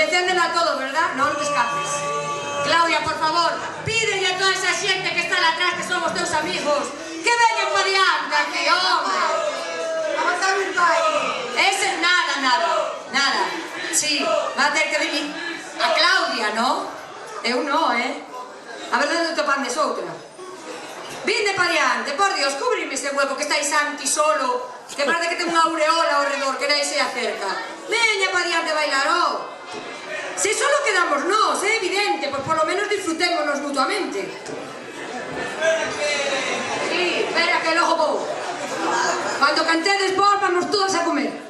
Encéndelo a todos, ¿verdad? Non te escapes. Claudia, por favor, pídele a toda esa xente que está lá atrás, que somos teus amigos, que veñan pa diante aquí, hombre. Vamos a ver baile. Ese nada. Sí, va a ter que venir a Claudia, ¿no? Eu no, A ver onde topandes outra. Vinde pa diante, por Dios, cubrime ese hueco que estáis Santi solo, que parece que ten unha aureola ao redor, que nadie se acerca. Veña pa diante a bailar, Si solo quedamos nós, é evidente, pois polo menos disfrutémonos mutuamente. Sí, espera que logo vou. Cando cantedes vos, vamos todas a comer.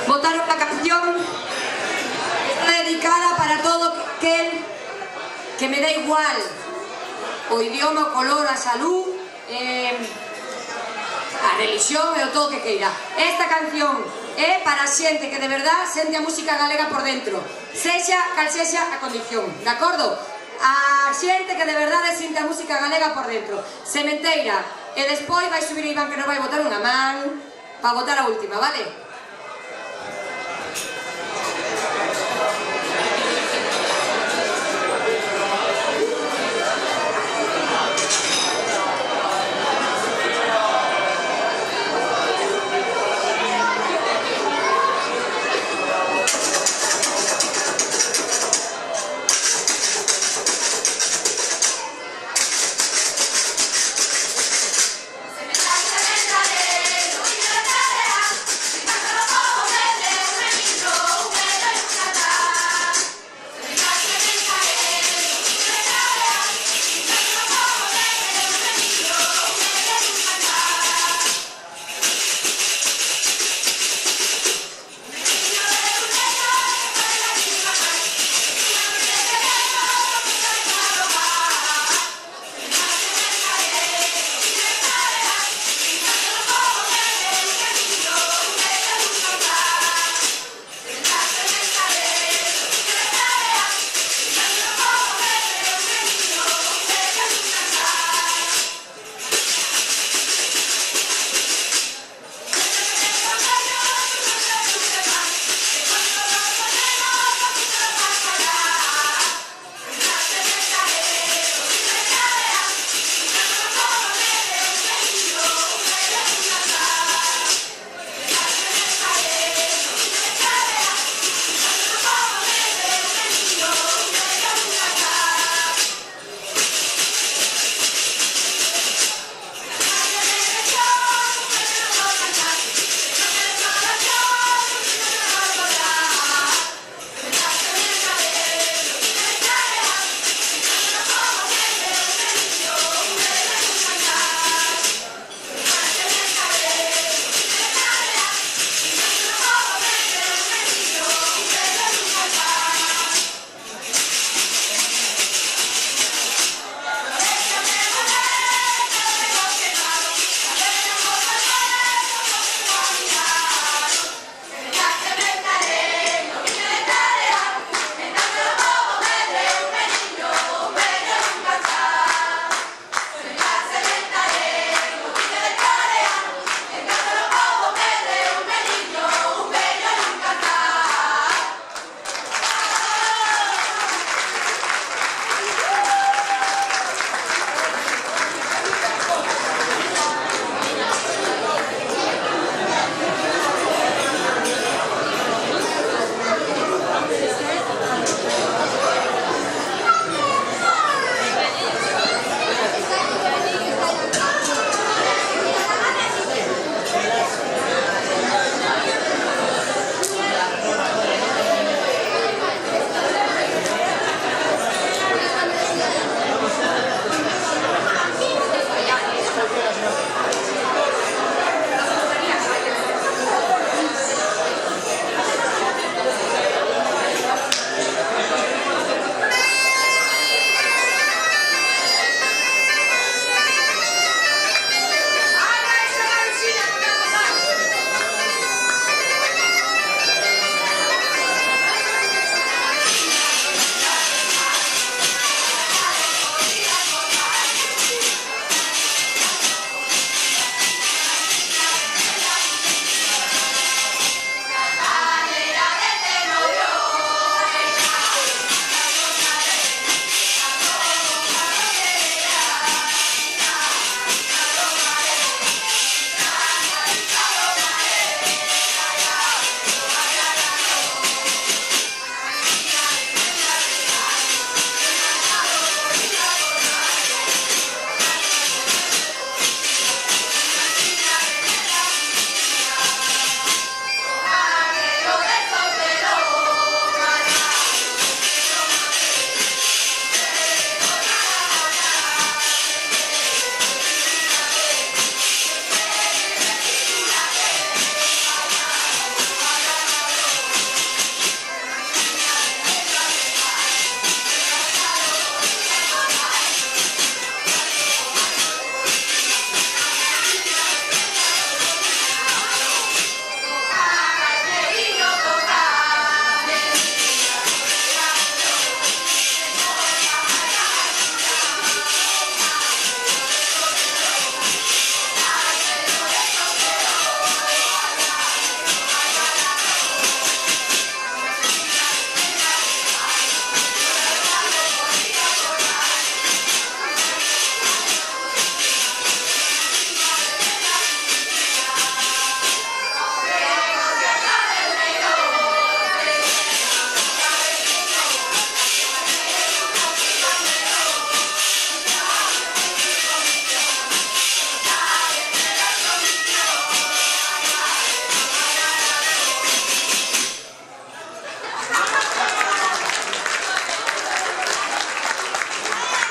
Votaron la canción, está dedicada para todo aquel que me da igual o idioma, o color, a salud, a religión e o todo que queira. Esta canción é para a xente que de verdad sente a música galega por dentro, sexa cal sexa a condición, de acordo? A xente que de verdade sente a música galega por dentro. Sementeira, e despois vai subir Iván que nos vai botar unha man para votar a última, vale?